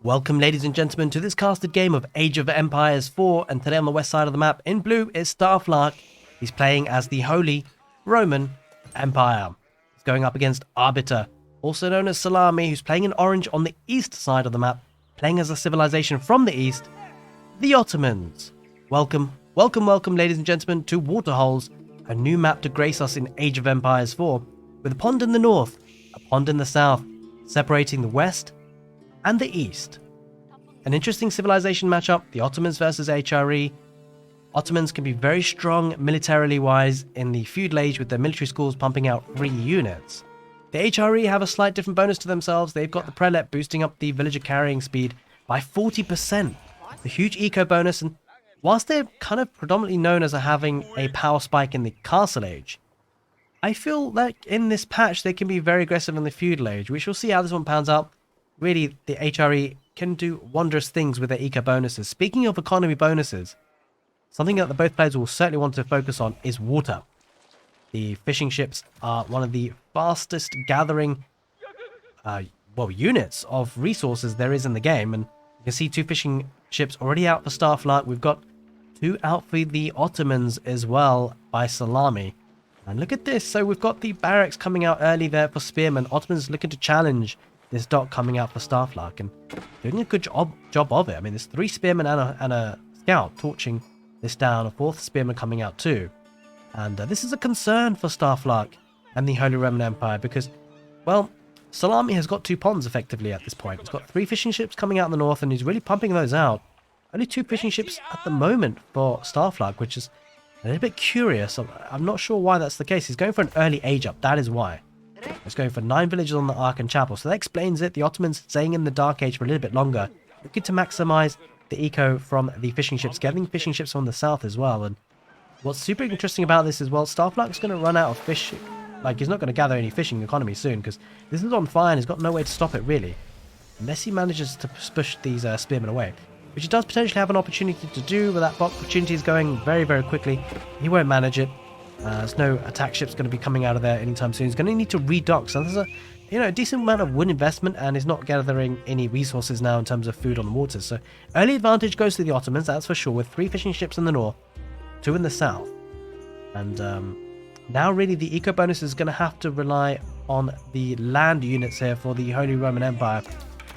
Welcome ladies and gentlemen to this casted game of Age of Empires 4, and today on the west side of the map in blue is Starflark. He's playing as the Holy Roman Empire. He's going up against Arbiter, also known as Szalami, who's playing in orange on the east side of the map, playing as a civilization from the east, the Ottomans. Welcome ladies and gentlemen to Waterholes, a new map to grace us in Age of Empires 4, with a pond in the north, a pond in the south, separating the west and the east. An interesting civilization matchup, the Ottomans versus HRE. Ottomans can be very strong militarily wise in the feudal age with their military schools pumping out 3 units. The HRE have a slight different bonus to themselves. They've got the prelate boosting up the villager carrying speed by 40%. A huge eco bonus, and whilst they're kind of predominantly known as having a power spike in the castle age, I feel like in this patch they can be very aggressive in the feudal age. We shall see how this one pans out. Really, the HRE can do wondrous things with their eco bonuses. Speaking of economy bonuses, something that the both players will certainly want to focus on is water. The fishing ships are one of the fastest gathering units of resources there is in the game, and you can see 2 fishing ships already out for Starflark. We've got 2 out for the Ottomans as well by Szalami. And look at this, so we've got the barracks coming out early there for Spearmen. Ottomans looking to challenge this dock coming out for Starflark and doing a good job of it. I mean, there's 3 spearmen and a scout torching this down, a 4th spearman coming out too. And this is a concern for Starflark and the Holy Roman Empire because, well, Szalami has got 2 ponds effectively at this point. He's got 3 fishing ships coming out in the north and he's really pumping those out. Only 2 fishing ships at the moment for Starflark, which is a little bit curious. I'm not sure why that's the case. He's going for an early age up, that is why. It's going for 9 villages on the Ark and Chapel, so that explains it. The Ottomans staying in the Dark Age for a little bit longer, looking to maximize the eco from the fishing ships, getting fishing ships from the south as well. And what's super interesting about this as well, Starflark's going to run out of fish. Like, he's not going to gather any fishing economy soon, because this is on fire and he's got no way to stop it, really. Unless he manages to push these spearmen away, which he does potentially have an opportunity to do, but that opportunity is going very, very quickly. He won't manage it. There's no attack ships going to be coming out of there anytime soon. He's going to need to redock. So there's a decent amount of wood investment, and he's not gathering any resources now in terms of food on the waters. So early advantage goes to the Ottomans, that's for sure, with 3 fishing ships in the north, 2 in the south. And now really the eco bonus is going to have to rely on the land units here for the Holy Roman Empire.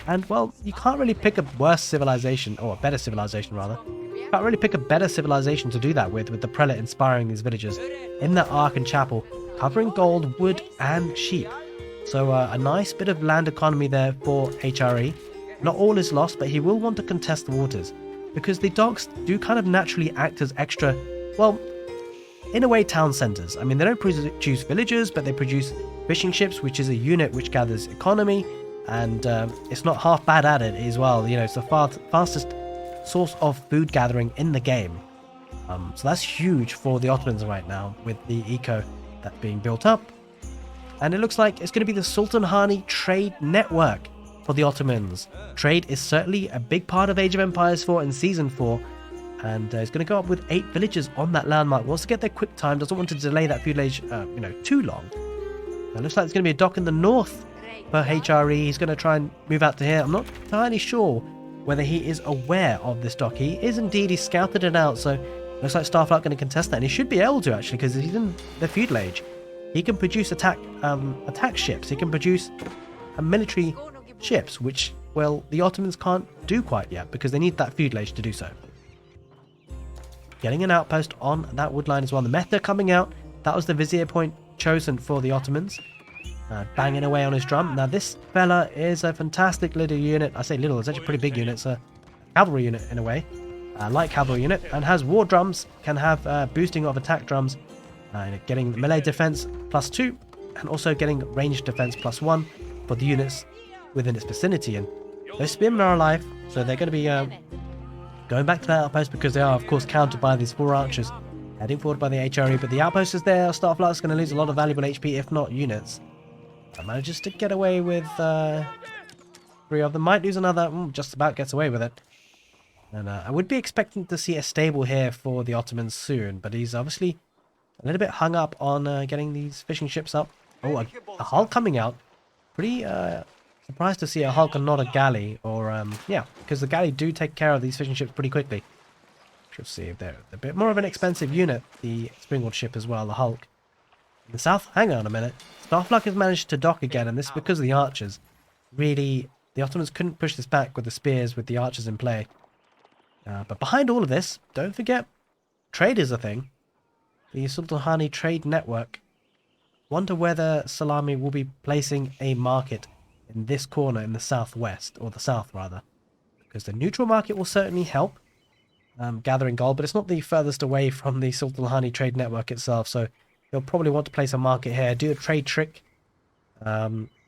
And well, you can't really pick a worse civilization, or a better civilization rather. You can't really pick a better civilization to do that with the prelate inspiring these villagers in the Ark and Chapel, covering gold, wood and sheep. So a nice bit of land economy there for HRE. Not all is lost, but he will want to contest the waters, because the docks do kind of naturally act as extra, well, in a way, town centers. I mean, they don't produce villagers, but they produce fishing ships, which is a unit which gathers economy, and it's not half bad at it as well. You know, it's the fastest source of food gathering in the game. So that's huge for the Ottomans right now with the eco that's being built up. And it looks like it's going to be the Sultanhani trade network for the Ottomans. Trade is certainly a big part of Age of Empires 4 in Season 4. And it's going to go up with 8 villages on that landmark. Wants to get there quick time, doesn't want to delay that feudal age too long. It looks like it's going to be a dock in the north for HRE. He's going to try and move out to here. I'm not entirely sure whether he is aware of this dock. He is indeed. He scouted it out, so looks like Starflark going to contest that, and he should be able to actually, because he's in the feudal age. He can produce attack ships. He can produce military ships, which, well, the Ottomans can't do quite yet because they need that feudal age to do so. Getting an outpost on that wood line as well. The Meta coming out. That was the vizier point chosen for the Ottomans. Banging away on his drum. Now this fella is a fantastic little unit. I say little, it's actually a pretty big unit. It's a cavalry unit in a way. Light cavalry unit, and has war drums, can have boosting of attack drums, getting melee defense +2, and also getting ranged defense +1 for the units within its vicinity. And those spearmen are alive, so they're going to be going back to that outpost, because they are of course countered by these 4 archers heading forward by the HRE. But the outpost is there. Starflark's going to lose a lot of valuable HP, if not units. Manages to get away with 3 of them. Might lose another. Just about gets away with it. And I would be expecting to see a stable here for the Ottomans soon, but he's obviously a little bit hung up on getting these fishing ships up. Oh, a hull coming out. Pretty Surprised to see a Hulk and not a galley, or yeah, because the galley do take care of these fishing ships pretty quickly. We'll see if they're a bit more of an expensive unit, the Springald ship as well, the Hulk. In the south, hang on a minute. Starflark has managed to dock again, and this is because of the archers. Really, the Ottomans couldn't push this back with the spears with the archers in play. But behind all of this, don't forget, trade is a thing. The Sultanahani trade network. Wonder whether Szalami will be placing a market in this corner in the southwest, or the south rather. Because the neutral market will certainly help gathering gold, but it's not the furthest away from the Sultanahani trade network itself, so you'll probably want to place a market here, do a trade trick,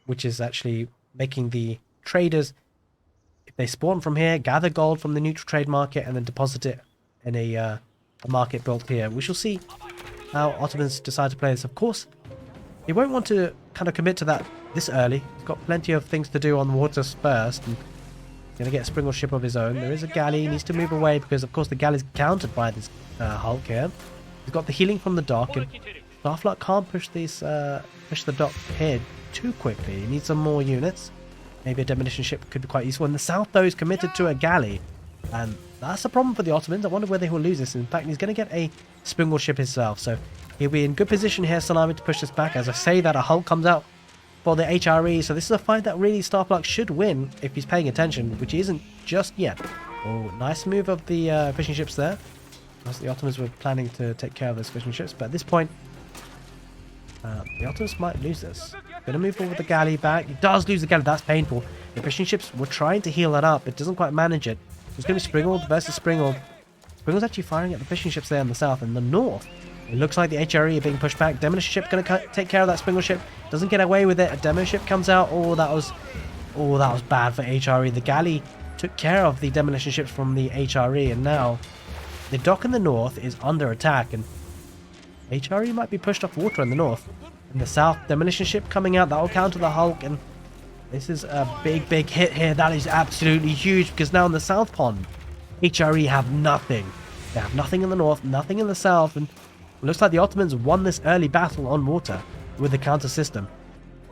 which is actually making the traders, if they spawn from here, gather gold from the neutral trade market and then deposit it in a market built here. We shall see how Ottomans decide to play this. Of course, you won't want to kind of commit to that this early. He's got plenty of things to do on the waters first, and he's going to get a Springald ship of his own. There is a galley. He needs to move away because, of course, the galley is countered by this Hulk here. He's got the healing from the dock, and Starflark can't push the dock here too quickly. He needs some more units. Maybe a demolition ship could be quite useful. In the south, though, is committed to a galley, and that's a problem for the Ottomans. I wonder whether he'll lose this. In fact, he's going to get a Springald ship himself, so he'll be in good position here, Szalami, to push this back. As I say that, a Hulk comes out for the HRE, so this is a fight that really Starflark should win if he's paying attention, which he isn't just yet. Oh, nice move of the fishing ships there. As the Ottomans were planning to take care of those fishing ships, but at this point, the Ottomans might lose this. Gonna move forward with the galley back. He does lose the galley, that's painful. The fishing ships were trying to heal that up, it doesn't quite manage it. It's gonna be Springald versus Springald. Springald's actually firing at the fishing ships there in the south. In the north, it looks like the HRE are being pushed back. Demolition ship going to take care of that Springald ship. Doesn't get away with it. A demo ship comes out. Oh, that was bad for HRE. The galley took care of the demolition ships from the HRE, and now the dock in the north is under attack, and HRE might be pushed off water in the north. In the south, demolition ship coming out. That will counter the Hulk, and this is a big hit here. That is absolutely huge, because now in the south pond, HRE have nothing. They have nothing in the north, nothing in the south, and it looks like the Ottomans won this early battle on water with the counter system.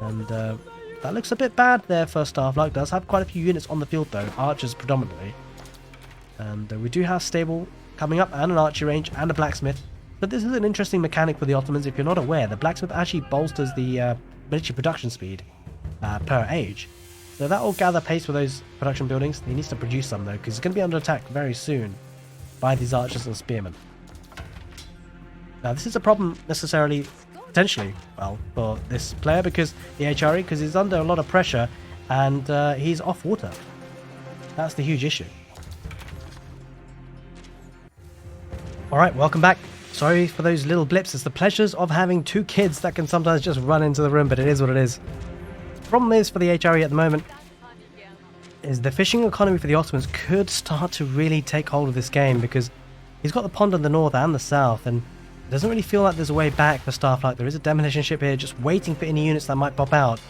And that looks a bit bad there for Starflark. Does have quite a few units on the field though, archers predominantly. And we do have stable coming up, and an archery range, and a blacksmith. But this is an interesting mechanic for the Ottomans. If you're not aware, the blacksmith actually bolsters the military production speed per age. So that will gather pace for those production buildings. He needs to produce some though, because he's going to be under attack very soon by these archers and spearmen. Now this is a problem necessarily, potentially, well, for this player, because the HRE, because he's under a lot of pressure and he's off water. That's the huge issue. Alright, welcome back. Sorry for those little blips. It's the pleasures of having two kids that can sometimes just run into the room, but it is what it is. The problem is for the HRE at the moment is the fishing economy for the Ottomans could start to really take hold of this game, because he's got the pond in the north and the south, and it doesn't really feel like there's a way back for Starflark. There is a demolition ship here just waiting for any units that might pop out.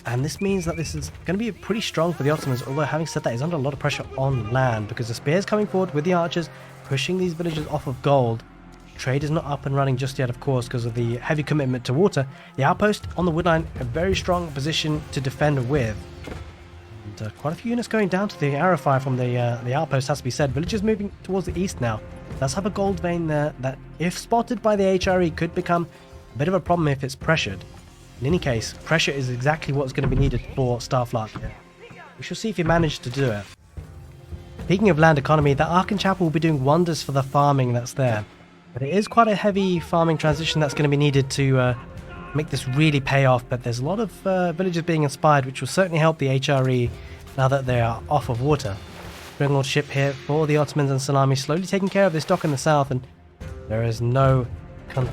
And this means that this is going to be pretty strong for the Ottomans, although having said that, he's under a lot of pressure on land, because the spears coming forward with the archers, pushing these villages off of gold. Trade is not up and running just yet, of course, because of the heavy commitment to water. The outpost on the woodline, a very strong position to defend with. And quite a few units going down to the arrow fire from the outpost, has to be said. Villagers moving towards the east now. Does have a gold vein there that, if spotted by the HRE, could become a bit of a problem if it's pressured. In any case, pressure is exactly what's going to be needed for Starflark here. We shall see if he managed to do it. Speaking of land economy, the Ark and Chapel will be doing wonders for the farming that's there. But it is quite a heavy farming transition that's going to be needed to make this really pay off. But there's a lot of villagers being inspired, which will certainly help the HRE now that they are off of water. Springald ship here for the Ottomans and Szalami, slowly taking care of this dock in the south, and there is no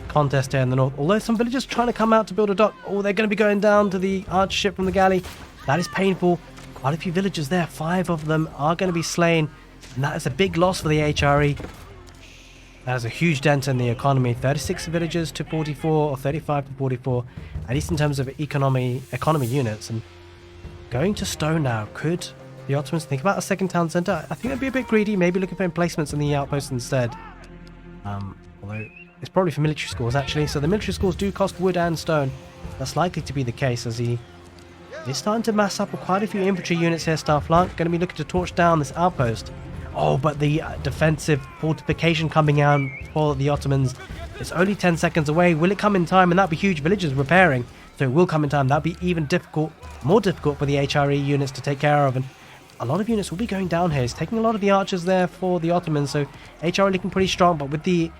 contest here in the north. Although some villagers trying to come out to build a dock, oh, they're going to be going down to the archer ship from the galley. That is painful. Quite a few villagers there, 5 of them are going to be slain, and that is a big loss for the HRE. That is a huge dent in the economy. 36 villagers to 44, or 35 to 44, at least in terms of economy units. And going to stone now, could the Ottomans think about a second town centre? I think that'd be a bit greedy, maybe looking for emplacements in the outpost instead. Although it's probably for military schools actually, so the military schools do cost wood and stone. That's likely to be the case, as he He's starting to mass up with quite a few infantry units here, Starflark. Going to be looking to torch down this outpost. Oh, but the defensive fortification coming out for the Ottomans is only 10 seconds away. Will it come in time? And that'll be huge. Villages repairing, so it will come in time. That'll be even more difficult for the HRE units to take care of. And a lot of units will be going down here. He's taking a lot of the archers there for the Ottomans, so HRE looking pretty strong. But with the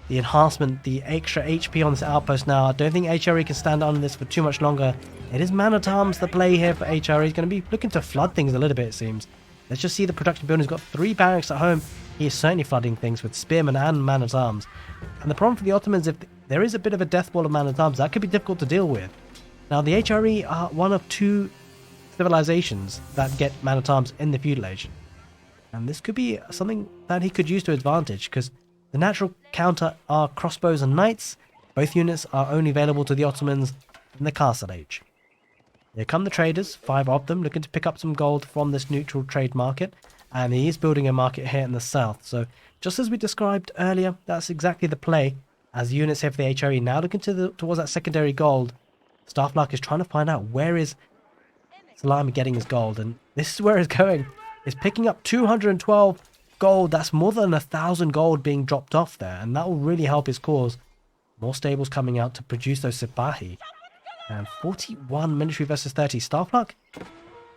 enhancement, the extra HP on this outpost now, I don't think HRE can stand on this for too much longer. It is man at arms the play here for HRE. He's going to be looking to flood things a little bit, it seems. Let's just see the production building. He's got 3 barracks at home. He is certainly flooding things with spearmen and man at arms. And the problem for the Ottomans, if there is a bit of a death wall of man at arms, that could be difficult to deal with. Now, the HRE are one of 2 civilizations that get man at arms in the feudal age. And this could be something that he could use to advantage, because the natural counter are crossbows and knights. Both units are only available to the Ottomans in the castle age. Here come the traders, 5 of them, looking to pick up some gold from this neutral trade market. And he is building a market here in the south. So just as we described earlier, that's exactly the play. As units here for the HRE now looking towards that secondary gold, Starflark is trying to find out where is Szalami getting his gold. And this is where it's going. It's picking up 212 gold. That's more than 1,000 gold being dropped off there. And that will really help his cause. More stables coming out to produce those Sipahi. And 41 military versus 30. Starflark,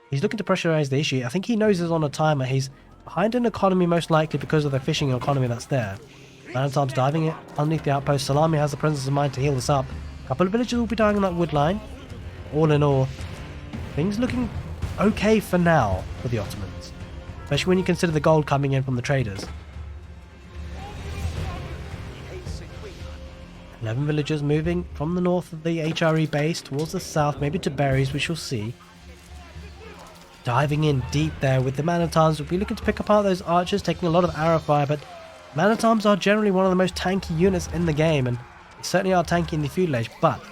he's looking to pressurize the issue. I think he knows he's on a timer. He's behind an economy most likely because of the fishing economy that's there. Man-at-arms diving it underneath the outpost. Szalami has the presence of mind to heal this up. A couple of villagers will be dying on that wood line. All in all, things looking okay for now for the Ottomans. Especially when you consider the gold coming in from the traders. 11 villagers moving from the north of the HRE base towards the south, maybe to berries, we shall see. Diving in deep there with the man-at-arms. We'll be looking to pick apart those archers, taking a lot of arrow fire, but man-at-arms are generally one of the most tanky units in the game, and they certainly are tanky in the feudal age, but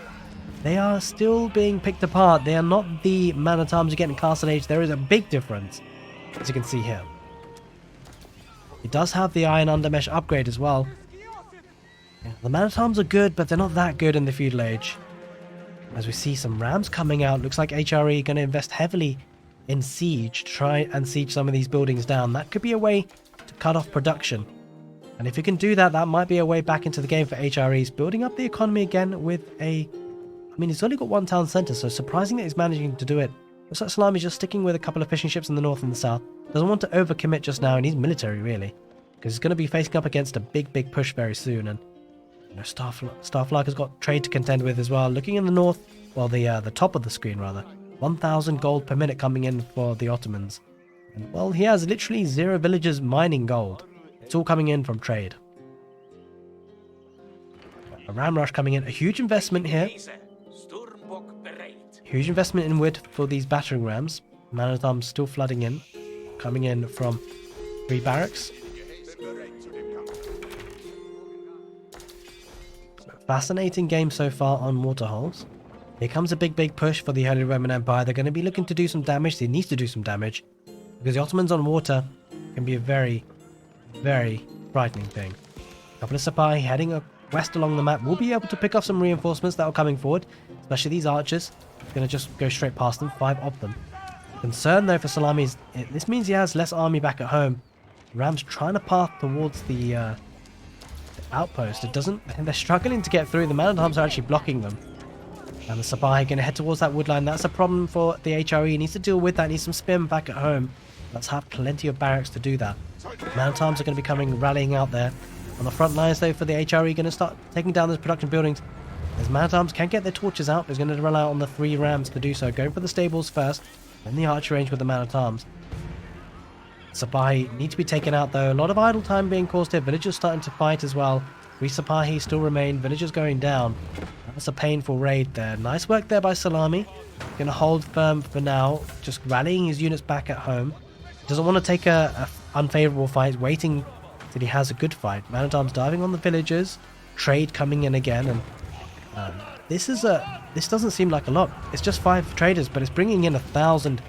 they are still being picked apart. They are not the man-at-arms you get in castle age. There is a big difference, as you can see here. It does have the iron undermesh upgrade as well. Yeah, the man-at-arms are good, but they're not that good in the feudal age. As we see some rams coming out, looks like HRE are going to invest heavily in siege to try and siege some of these buildings down. That could be a way to cut off production. And if you can do that, that might be a way back into the game for HREs. Building up the economy again with a... I mean, he's only got 1 town centre, so surprising that he's managing to do it. Looks like Szalami's just sticking with a couple of fishing ships in the north and the south. Doesn't want to overcommit just now, and he's military, really. Because he's going to be facing up against a big push very soon, and... You know, Starflark has got trade to contend with as well. Looking in the north, well, the top of the screen rather, 1,000 gold per minute coming in for the Ottomans. And, well, he has literally 0 villagers mining gold. It's all coming in from trade. A ram rush coming in, a huge investment here. Huge investment in wood for these battering rams. Man-at-arms still flooding in, coming in from 3 barracks. Fascinating game so far on waterholes. Here comes a big push for the Holy Roman Empire. They're going to be looking to do some damage. They need to do some damage, because the Ottomans on water can be a very frightening thing. A couple of Sipahi heading west along the map will be able to pick up some reinforcements that are coming forward, especially these archers. Going to just go straight past them, 5 of them. Concern though for Szalami is this means he has less army back at home. Rams trying to path towards the outpost. It doesn't. They're struggling to get through. The man-at-arms are actually blocking them. And the Sipahi going to head towards that wood line. That's a problem for the HRE. He needs to deal with that. He needs some spearmen back at home. Let's have plenty of barracks to do that. Man-at-arms are going to be rallying out there. On the front lines though for the HRE, going to start taking down those production buildings. As man-at-arms can't get their torches out, he's going to rely on the 3 rams to do so. Going for the stables first, then the archer range with the man-at-arms. Sipahi need to be taken out though. A lot of idle time being caused here. Villagers starting to fight as well. 3 Sipahi still remain. Villagers going down. That's a painful raid there. Nice work there by Szalami. Going to hold firm for now. Just rallying his units back at home. Doesn't want to take a unfavourable fight. Waiting till he has a good fight. Man-at-arms diving on the villagers. Trade coming in again. And this doesn't seem like a lot. It's just 5 traders, but it's bringing in 1,000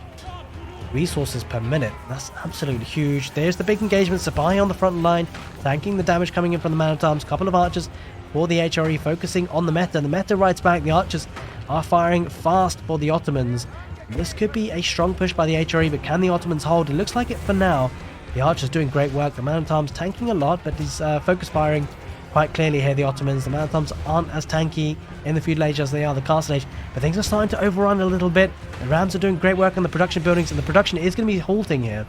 resources per minute. That's absolutely huge. There's the big engagement. Sipahi on the front line, tanking the damage coming in from the man-at-arms. Couple of archers for the HRE focusing on the meta. The meta rides back. The archers are firing fast for the Ottomans. This could be a strong push by the HRE, but can the Ottomans hold? It looks like it for now. The archer's doing great work. The man-at-arms tanking a lot, but he's focus firing quite clearly here, the Ottomans. The man-at-arms aren't as tanky in the feudal age as they are the castle age, but things are starting to overrun a little bit. The rams are doing great work on the production buildings, and the production is going to be halting here.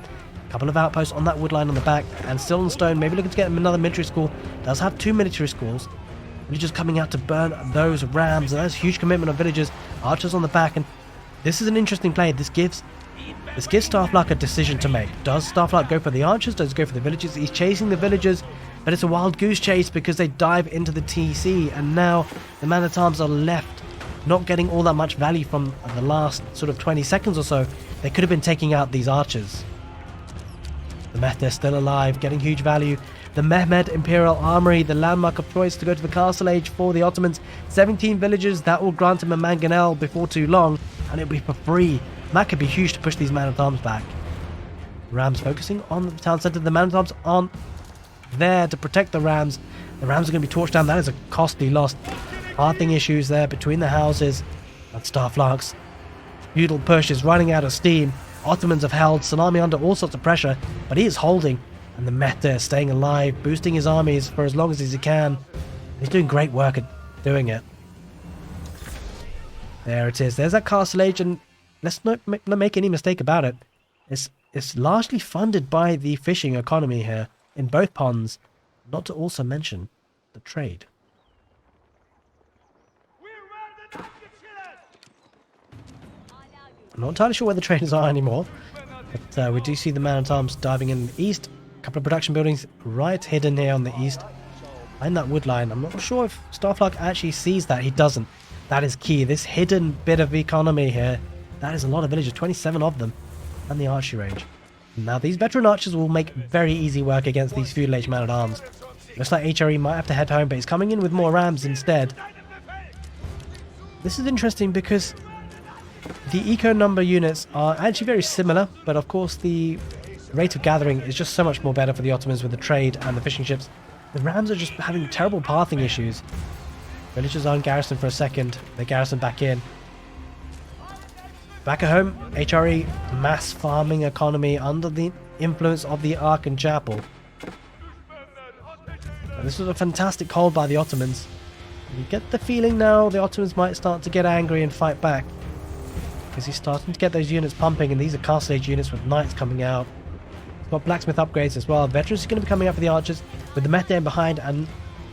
A couple of outposts on that wood line on the back, and still on stone. Maybe looking to get another military school. Does have 2 military schools. Villagers coming out to burn those rams, and that's a huge commitment of villagers. Archers on the back, and this is an interesting play. This gives Starflark a decision to make. Does Starflark go for the archers? Does he go for the villagers? He's chasing the villagers, but it's a wild goose chase because they dive into the TC, and now the man-at-arms are left not getting all that much value from the last sort of 20 seconds or so. They could have been taking out these archers. The Mehmet still alive, getting huge value. The Mehmed Imperial Armory, the landmark of choice to go to the Castle Age for the Ottomans. 17 villagers, that will grant him a mangonel before too long, and it'll be for free. That could be huge to push these man-at-arms back. Rams focusing on the town centre. The man-at-arms aren't there to protect the rams. The rams are going to be torched down. That is a costly loss. Pathing issues there between the houses. And Starflark's feudal push is running out of steam. Ottomans have held Szalami under all sorts of pressure, but he is holding. And the Mehter is staying alive, boosting his armies for as long as he can. He's doing great work at doing it. There it is. There's that castle age, and let's not make any mistake about it. It's largely funded by the fishing economy here in both ponds, not to also mention the trade. I'm not entirely sure where the traders are anymore, but we do see the man-at-arms diving in the east. A couple of production buildings right hidden here on the east, behind that wood line. I'm not sure if Starflark actually sees that. He doesn't. That is key. This hidden bit of economy here, that is a lot of villagers, 27 of them, and the archery range. Now these veteran archers will make very easy work against these feudal age man-at-arms. Looks like HRE might have to head home, but he's coming in with more rams instead. This is interesting because the eco number units are actually very similar, but of course the rate of gathering is just so much more better for the Ottomans with the trade and the fishing ships. The rams are just having terrible pathing issues. Villagers aren't garrisoned for a second. They garrison back in. Back at home, HRE mass farming economy under the influence of the Ark and Chapel. This was a fantastic hold by the Ottomans. You get the feeling now the Ottomans might start to get angry and fight back, because he's starting to get those units pumping, and these are castle age units with knights coming out. He's got blacksmith upgrades as well. Veterans are going to be coming up for the archers with the Mehter behind and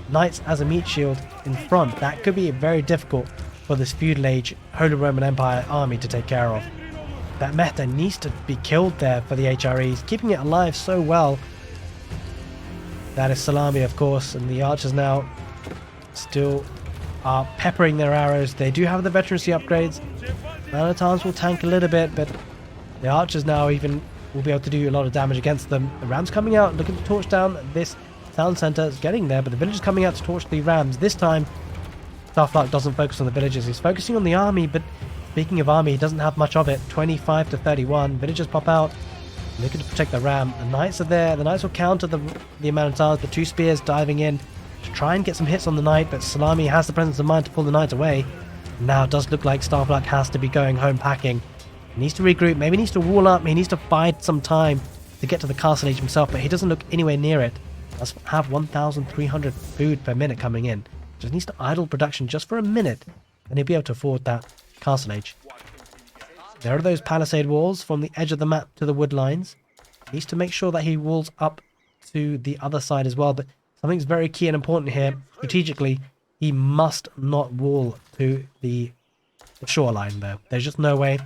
knights as a meat shield in front. That could be very difficult for this feudal age Holy Roman Empire army to take care of. That Mehter needs to be killed there for the HREs, keeping it alive so well. That is Szalami, of course, and the archers now still are peppering their arrows. They do have the veterancy upgrades. Man-at-arms will tank a little bit, but the archers now even will be able to do a lot of damage against them. The rams coming out, looking to torch down this town centre. Is getting there, but the villagers coming out to torch the rams. This time, Starflark doesn't focus on the villagers. He's focusing on the army, but speaking of army, he doesn't have much of it. 25 to 31. Villagers pop out, looking to protect the ram. The knights are there. The knights will counter the man-at-arms. The 2 spears diving in to try and get some hits on the knight, but Szalami has the presence of mind to pull the knight away. Now it does look like Starflark has to be going home packing. He needs to regroup, maybe needs to wall up, he needs to bide some time to get to the castle age himself, but he doesn't look anywhere near it. Does have 1,300 food per minute coming in. Just needs to idle production just for a minute, and he'll be able to afford that castle age. There are those palisade walls from the edge of the map to the wood lines. He needs to make sure that he walls up to the other side as well, but something's very key and important here. Strategically, he must not wall to the shoreline there. There's just no way.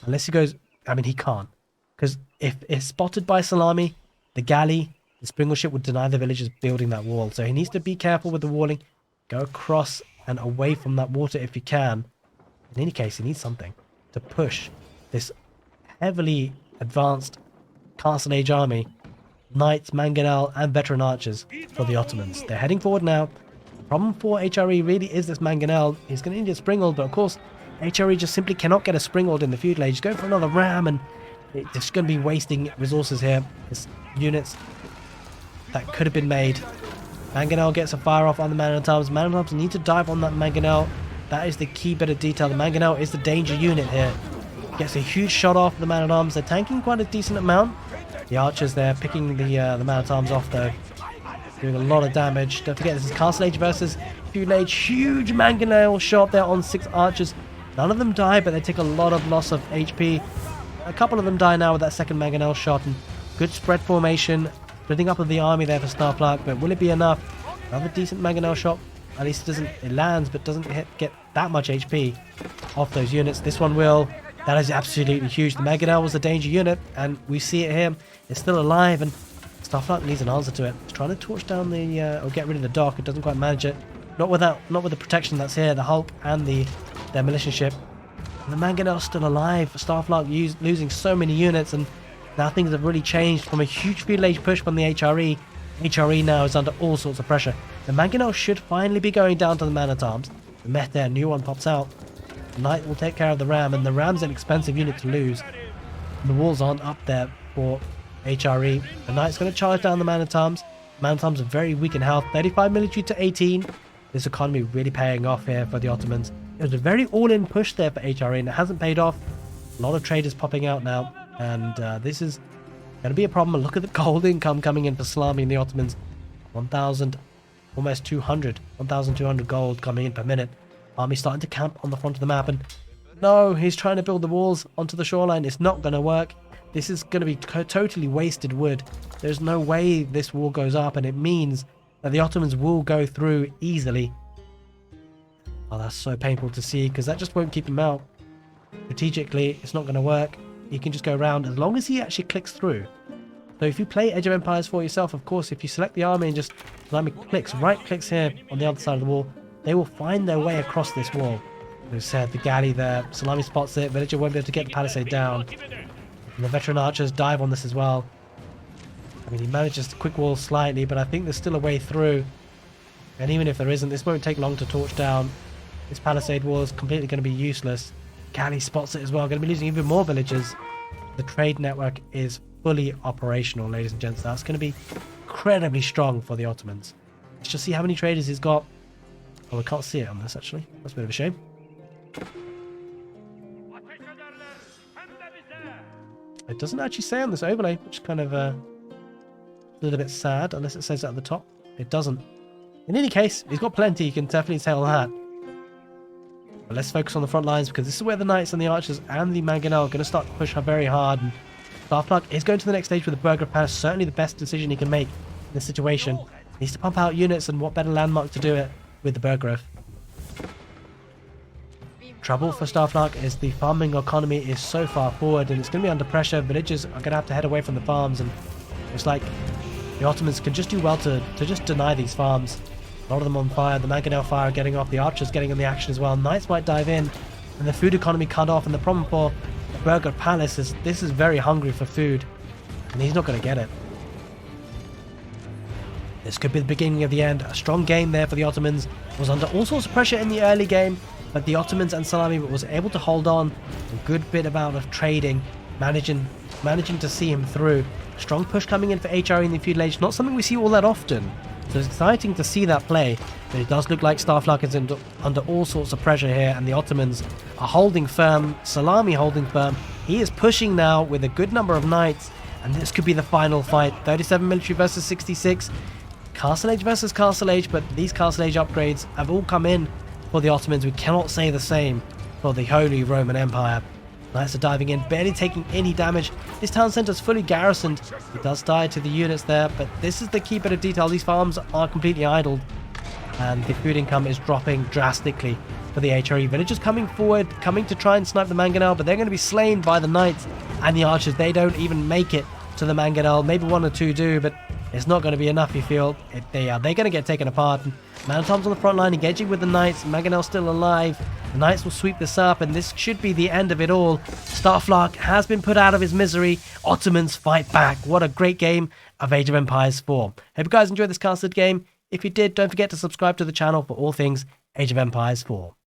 Unless he goes... I mean, he can't. Because if it's spotted by Szalami, the galley, the springle ship would deny the villagers building that wall. So he needs to be careful with the walling. Go across and away from that water if he can. In any case, he needs something to push this heavily advanced Castle Age army. Knights, mangonel, and veteran archers for the Ottomans. They're heading forward now. The problem for HRE really is this mangonel. He's going to need a springald, but of course, HRE just simply cannot get a springald in the feudal age. Go for another ram, and it's just going to be wasting resources here. There's units that could have been made. Mangonel gets a fire off on the man-at-arms. Man-at-arms need to dive on that mangonel. That is the key bit of detail. The mangonel is the danger unit here. Gets a huge shot off the man-at-arms. They're tanking quite a decent amount. The archers, they're picking the man-at-arms off, though. Doing a lot of damage. Don't forget, this is Castle Age versus Feudal Age. Huge mangonel shot there on 6 archers. None of them die, but they take a lot of loss of HP. A couple of them die now with that second mangonel shot. And good spread formation. Splitting up of the army there for Starflark, but will it be enough? Another decent mangonel shot. At least it lands, but doesn't get that much HP off those units. This one will. That is absolutely huge. The mangonel was a danger unit, and we see it here. It's still alive, and Starflark needs an answer to it. It's trying to torch down the or get rid of the dock. It doesn't quite manage it. Not with the protection that's here. The Hulk and the demolition ship. And the mangonel's still alive. Starflark losing so many units, and now things have really changed from a huge Feudal Age push from the HRE. HRE now is under all sorts of pressure. The mangonel should finally be going down to the man-at-arms. The mech there, new one pops out. The knight will take care of the ram, and the ram's an expensive unit to lose. The walls aren't up there for HRE. The knight's going to charge down the man-at-arms. Man-at-arms are very weak in health. 35 military to 18. This economy really paying off here for the Ottomans. It was a very all-in push there for HRE, and it hasn't paid off. A lot of traders popping out now, and this is going to be a problem. Look at the gold income coming in for Szalami and the Ottomans. 1,000, almost 200. 1,200 gold coming in per minute. Army starting to camp on the front of the map, and no, he's trying to build the walls onto the shoreline. It's not going to work. This is going to be totally wasted wood. There's no way this wall goes up, and it means that the Ottomans will go through easily. Oh, that's so painful to see, because that just won't keep him out. Strategically, it's not going to work. He can just go around as long as he actually clicks through. So if you play Age of Empires for yourself, of course, if you select the army and just right clicks here on the other side of the wall, they will find their way across this wall. As I said, the galley there, Szalami spots it, Villager won't be able to get the palisade down. And the veteran archers dive on this as well. I mean, he manages to quick wall slightly, but I think there's still a way through. And even if there isn't, this won't take long to torch down. This palisade wall is completely going to be useless. Galley spots it as well, going to be losing even more villagers. The trade network is fully operational, ladies and gents. That's going to be incredibly strong for the Ottomans. Let's just see how many traders he's got. Oh, we can't see it on this, actually. That's a bit of a shame. It doesn't actually say on this overlay, which is kind of a little bit sad, unless it says it at the top. It doesn't. In any case, he's got plenty, you can definitely tell that. But let's focus on the front lines, because this is where the knights and the archers and the mangonel are going to start to push very hard. And Starflark is going to the next stage with the Burger Palace. Certainly the best decision he can make in this situation. He needs to pump out units, and what better landmark to do it with the Burggraf. Trouble for Starflark is the farming economy is so far forward, and it's going to be under pressure. Villagers are going to have to head away from the farms, and it's like the Ottomans can just do well to just deny these farms. A lot of them on fire. The mangonel fire getting off. The archers getting in the action as well. Knights might dive in, and the food economy cut off. And the problem for the Burger Palace is this is very hungry for food, and he's not going to get it. This could be the beginning of the end. A strong game there for the Ottomans. Was under all sorts of pressure in the early game, but the Ottomans and Szalami was able to hold on. A good bit amount of trading, managing to see him through. Strong push coming in for HRE in the Feudal Age. Not something we see all that often. So it's exciting to see that play, but it does look like Starflark is under all sorts of pressure here, and the Ottomans are holding firm. Szalami holding firm. He is pushing now with a good number of knights, and this could be the final fight. 37 military versus 66. Castle Age versus Castle Age, but these Castle Age upgrades have all come in for the Ottomans. We cannot say the same for the Holy Roman Empire. Knights are diving in, barely taking any damage. This town centre is fully garrisoned. It does die to the units there, but this is the key bit of detail. These farms are completely idled, and the food income is dropping drastically for the HRE. Villagers coming forward, coming to try and snipe the mangonel, but they're going to be slain by the knights and the archers. They don't even make it to the mangonel. Maybe one or two do, but it's not going to be enough, you feel. They're going to get taken apart. Man-at-arms on the front line, engaging with the knights. Mangonel's still alive. The knights will sweep this up, and this should be the end of it all. Starflark has been put out of his misery. Ottomans fight back. What a great game of Age of Empires 4. Hope you guys enjoyed this casted game. If you did, don't forget to subscribe to the channel for all things Age of Empires 4.